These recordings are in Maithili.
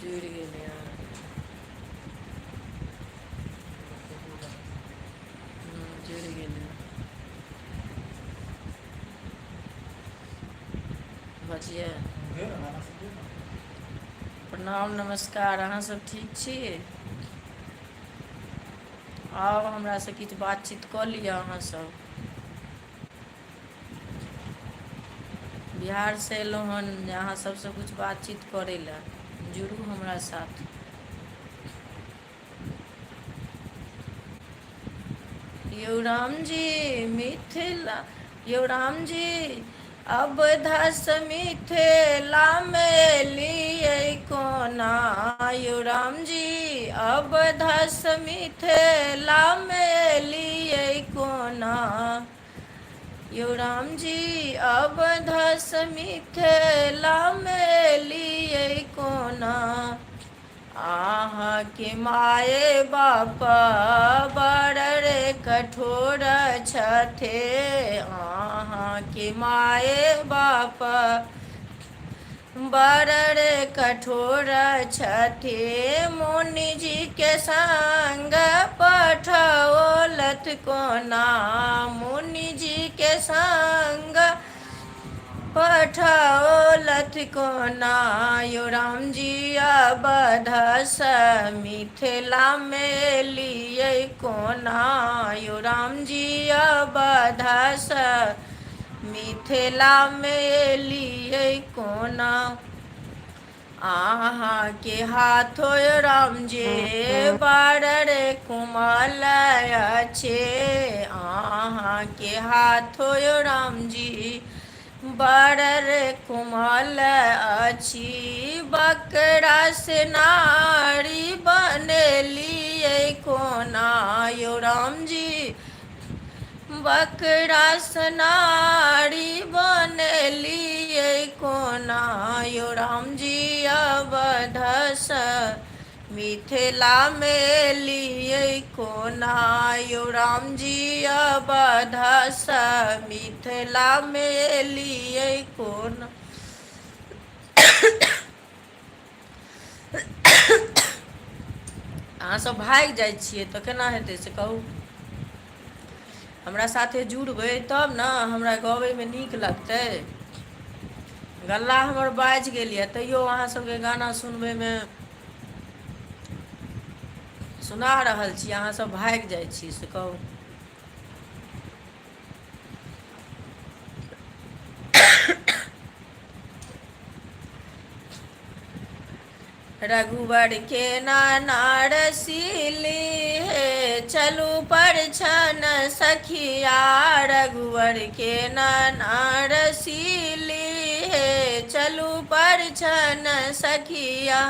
जुड़ि गेलै जुड़ि गेलै बजिए। प्रणाम नमस्कार, अहाँ सब ठीक छी? आउ हमरासँ किछु बातचीत कऽ लिअ अहाँसभ। बिहारसँ अयलहुँ हन जे अहाँ सभसँ किछु बातचीत करय लए, जुड़ू हमरा साथ। यौ रामजी मिथिला, यौ रामजी अवधसँ मिथिलामे एलियै कोना, यौ रामजी अवधसँ मिथिलामे एलियै कोना, यौ रामजी अवधसँ मिथिलामे एलियै कोना, अहाँके माए बाप बड़ रे कठोर छथे, अहाँके माए बाप बड़ रे कठोर छथे, मुनिजीके संग पठौलथ कोना, मुनिजीके संग पठौलथ कोना, यौ रामजी अवधसँ मिथिलामे एलियै कोना, यौ रामजी अवधसँ मिथिलामे एलियै कोना, अहाँके हाथो रामजी बड़ रे कोमल अछि, अहाँके हाथो रामजी बड़ रे कोमल अछि, बकरासँ नारी बनेलियै कोना, यौ रामजी बकरासँ नारी बनेलियै कोना, यौ रामजी अवधसँ मिथिलामे एलियै कोना, यौ रामजी अवधसँ मिथिलामे एलियै कोना। अहाँसभ भागि जाइ छियै तऽ केना हेतै से कहू। हमरा साथे जुड़बै तब ने हमरा गबैमे नीक लगतै। गला हमर बाजि गेल यए तैओ अहाँसभके गाना सुनबैमे सुना रहल छी, अहाँसभ भागि जाइ छी से कहू। रघुवर के नाना रसीली हे चलू परछन सखिया, रघुवर के नाना रसीली हे चलू परछन सखिया,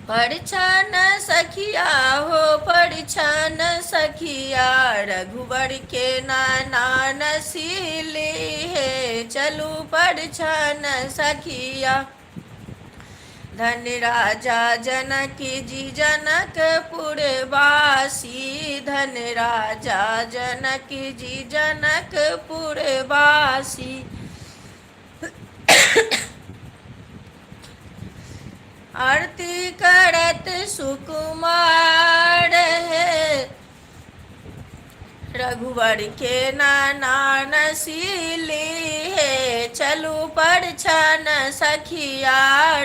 परछन सखिया हो परछन सखिया, रघुवर के नाना रसीली हे चलू परछन सखिया, धन राजा जनक जी जनकपुर वासी, धन राजा जनक जी जनकपुर वासी, आरती करत सुकुमार है, रघुवर के नाना नसीली हे चलू परछन सखिया,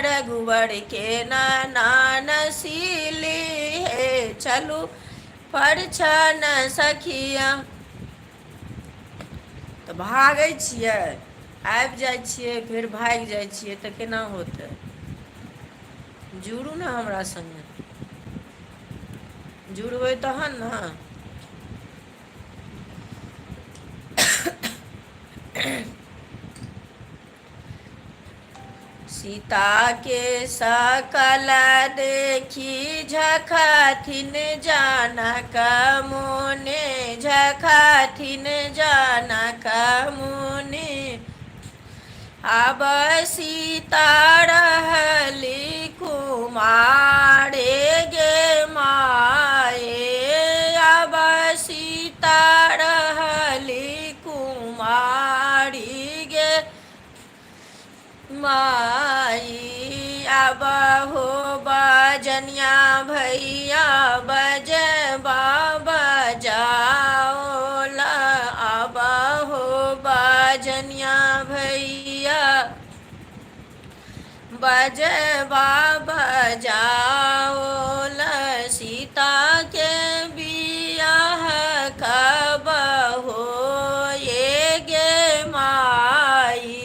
रघुवर के नाना नसीली हे चलू परछन सखिया। तऽ भागै छियै, आबि जाइ छियै फेर भागि जाइ छियै तऽ केना होतै। जुड़ू ने हमरा सङ्गे, जुड़बै तहन ने। सीता के सकल देखी झखथिन जानक मुनि, झखथिन जानक मुनि, आब सीता रहली कुमारे गे माये, आब सीता रहली कुमारी गे माई, आबा हो बजनिया भैया बजबा बजाओ ला आबा हो बजनिया भैया बजबा बजाओ ला सीता के बियाह कब हो ये गे माई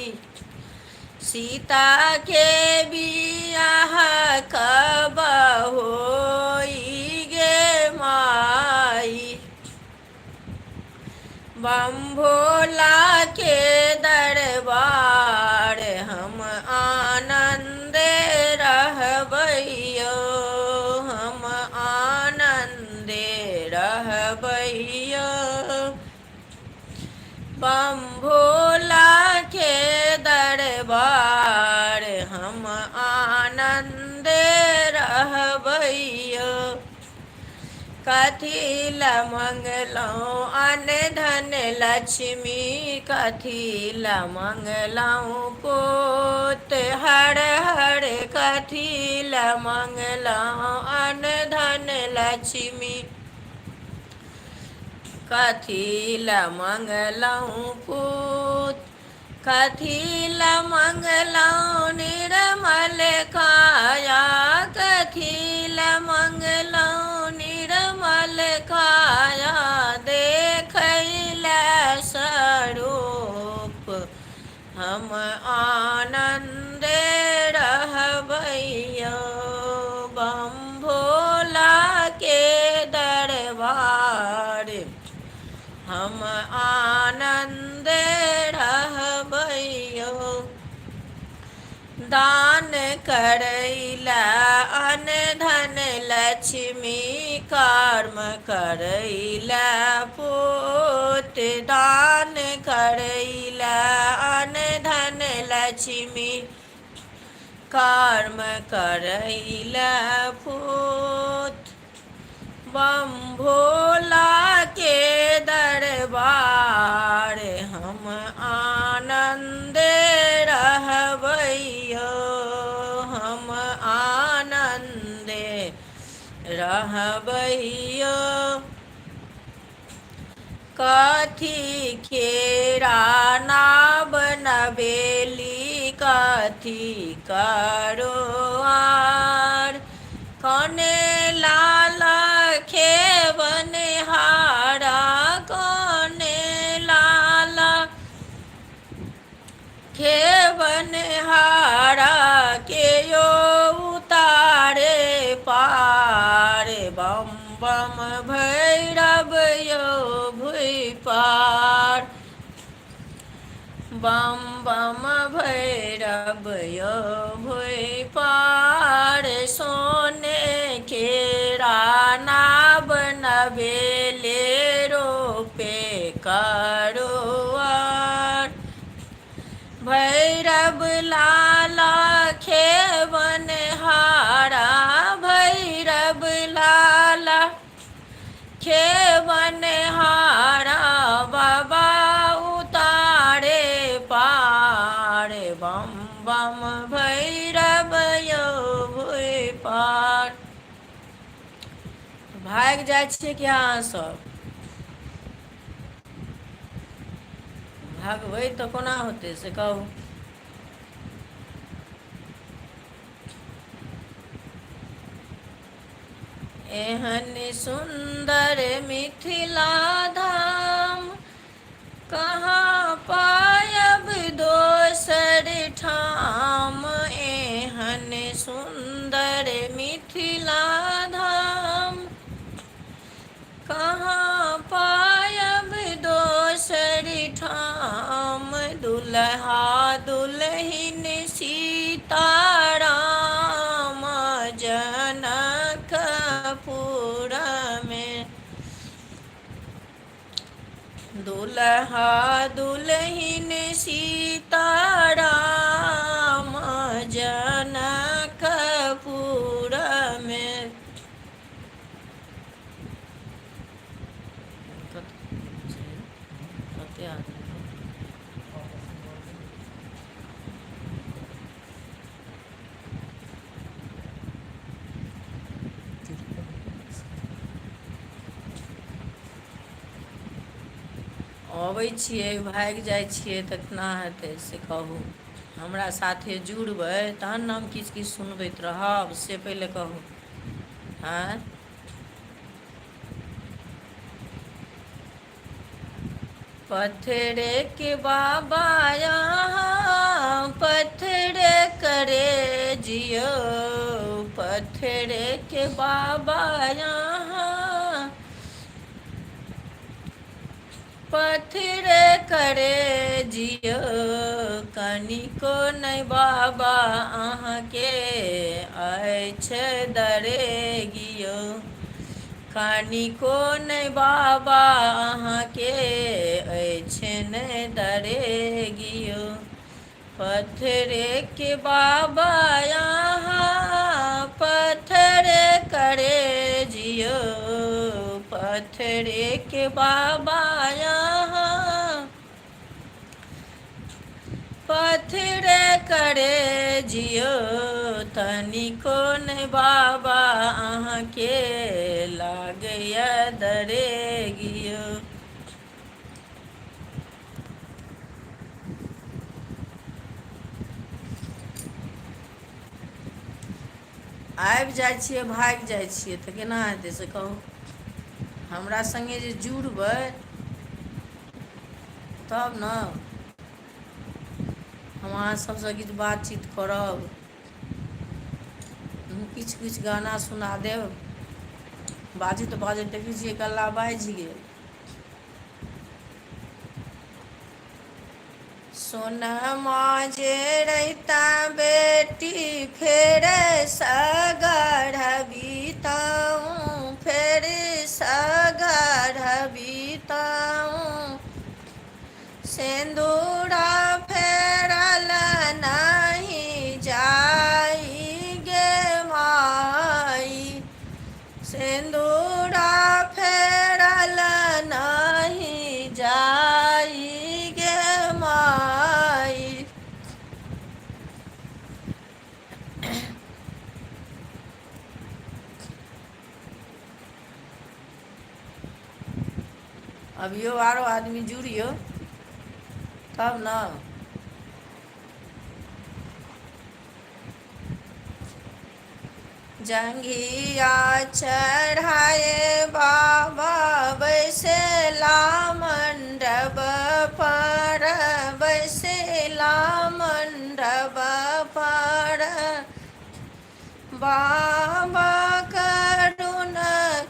सीता के बियाह कब होई गे माई बम भोला के दरबार हम आनंद रहबैयो हम आनंद रहबैयो बम भोला के दरबार हम आनंद रहबैयो कथी ल मंगलौं अन धन लक्ष्मी कथी ल मंगलौं पोत हर हर कथी ल मंगलौं अन धन लक्ष्मी कथी ल मंगलौं पूत कथी ल मंगलौं निर्मल काया कथी ल मंगलौं निर्मल काया देखैल स्वरूप हम आनंद रहबैयो बम भोला के दरबार हम आनंद रहबैयो दान करैला अन धन लक्ष्मी कर्म करैला पूत दान करैला अन धन लक्ष्मी कर्म करैला पूत बम भोला के दरबार हम आनंद रहबैयो हम आनंद रहबैयो कथी खेरा नाब नवेली कथी करो आर कने लाल खेवन हारा कने लाल खेवन हारा के यो उतारे पार बम बम भैरव यो भुइ पार बम बम भैरव यो भुइ पार सोने के राना बनबेले रोपे करोआर भैरव लाला खेवन हारा भैरव लाला खेवन हारा बाबा उतारे पार बम बम भैरव यो भुइ पार भाग जाइ छियै कि अहाँ सब भागबै तऽ कोना होतै से कहू एहन सुंदर मिथिला धाम कहाँ पायब दोसर ठाम एहन सुंदर मिथिला धाम कहाँ पायब दोसर ठाम दुल्हा दुल्हिन सीताराम जनकपुर में दुल्हा दुल्हिन सीताराम जनकपुर में अबै छियै भागि जाइ छियै तऽ केना हेतै से कहू। हमरा साथे जुड़बै तहन ने हम किछु किछु सुनबैत रहब, से पहिले कहू। आँय। पत्थरे के बाबा यहाँ पत्थरे करे जियो, पत्थरे के बाबा यहाँ पत्थरे करे जियो, कनिको नहि बाबा अहाँके अछि दरेगियो, कनिको नहि बाबा अहाँके अछि नहि दरेगियो, पत्थरे के बाबा यहाँ पत्थरे करे जियो, पत्थरे के बाबा यहाँ पत्थरे करे जियो, तनिको नहि बाबा अहाँके लागैए दरेगियो। आबि जाइ छियै भागि जाइ छियै तऽ केना हेतै से कहू। हमरा सङ्गे जे जुड़बै तब ने हम अहाँ सभसँ किछु बातचीत करब, किछु किछु गाना सुना देब। बाजैत बाजैत देखै छियै कल्ला बाजि गेल। सोनमा जे रहिता बेटी फेर सगढ़बितौं, फेर सगढ़बितौं, सिन्दूरा फेरल नहि जाइ गे माई, सिन्दूरा फेरल नहि जाइ गे माई। अभियो आरो आदमी जुड़ियो तब न। जंघिया चढ़ाए बाबा बैसेला मंडप पर, बैसेला मंडप पर, बाबा करुण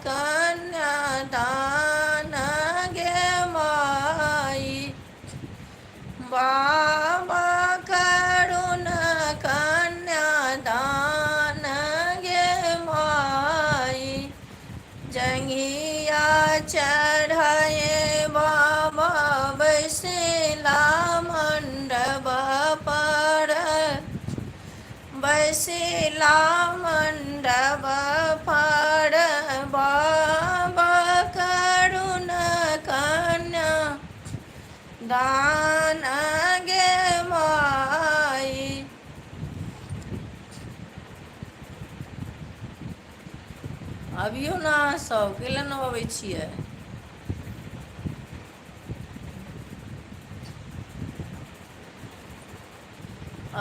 कन्यादान गे माई, बाबा करुण कन्यादान गे माई। जंघिया चढ़ाए बाबा बैसेला मंडप पर, बैसेला मंडप पर, बाबा करुण कन्या दान गे माई। अभियो ने अहाँ सब कैले न अबै छियै।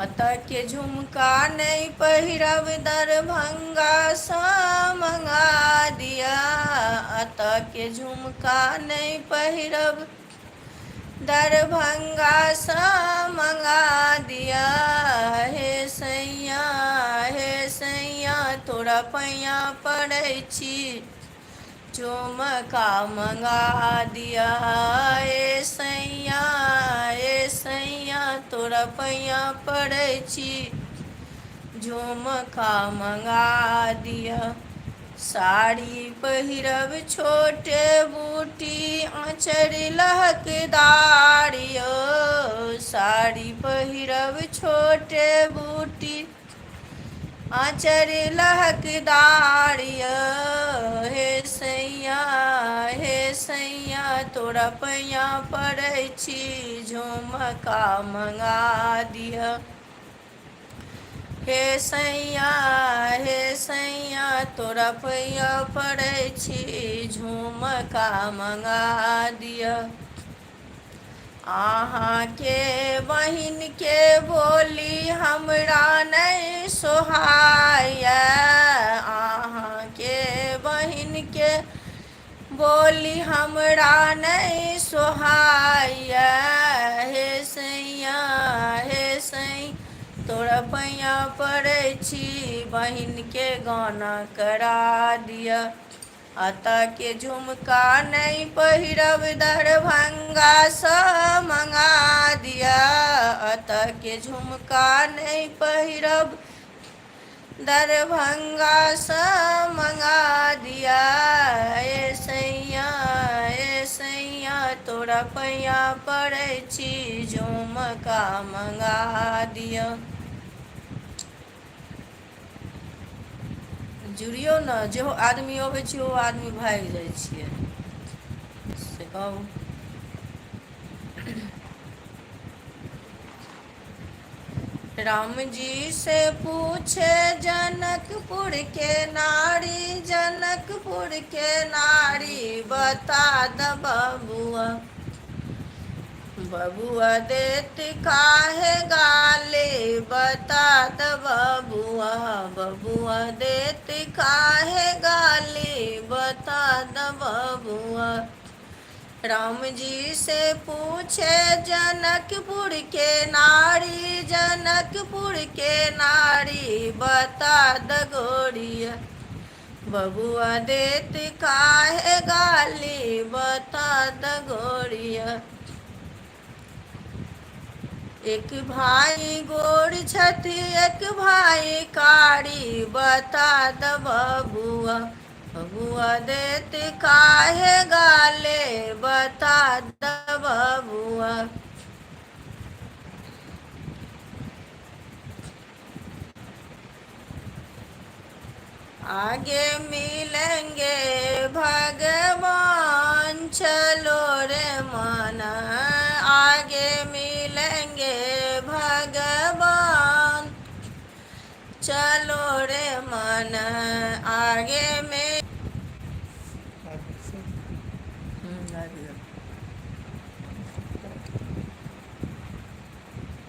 अतऽ के झुमका नहीं पहिरब दरभंगा सँ मंगा दिया, अतऽ के झुमका नहीं पहिरब दरभंगा सँ मंगा दिया, हे सैया हे सैया तोरा पैया पड़ै छी झुमका मंगा दिया, ए सैया तोरा पैया पड़ै छी झुमका मंगा दिया। साड़ी पहिरब छोटे बूटी आँचर लहकदार यो, साड़ी पहिरब छोटे बूटी आँचर लहकदार यो, हे सैया तोरा पैया पड़ै छी झुमका मंगा दिया, हे सैया तोरा पैया पड़ै छी झुमका मंगा दिया। अहाँ के बहिन के बोली हमरा नहीं सोहाय, अहाँ के बहिन के बोली हमरा नहीं सोहाय। हे सैया हे सैया तोरा पैया पड़ै छी, बहिन के गाना करा दिया। अतः के झुमका नहीं पहिरब, दरभंगा सँ मंगा दिया। अतः के झुमका नहीं पहिरब, दरभंगा सँ मंगा दिया। ए सैया तोरा पैया पड़ै छी, झुमका मंगा दिया। जुड़ियौ ने, जेहो आदमी अबै छै ओ आदमी भागि जाइ छियै से कहू। राम जी से पूछे जनकपुर के नारी, जनकपुर के नारी बता द बबुआ। बबुआ देत काहे गाले, बता द बबुआ। बबुआ देत काहे गाले, बता द बबुआ। राम जी से पूछे जनकपुर के नारी, जनकपुर के नारी बता द गोरिया। बबुआ देत काहे गाली, बता द गोरिया। एक भाई गोर छथि, एक भाई कारी बता द बबुआ। बबुआ देत काहे गाले, बता द बबुआ। आगे मिलेंगे भगवान चलो रे माना, आगे मिलेंगे भगवान चलो रे मन, आगे में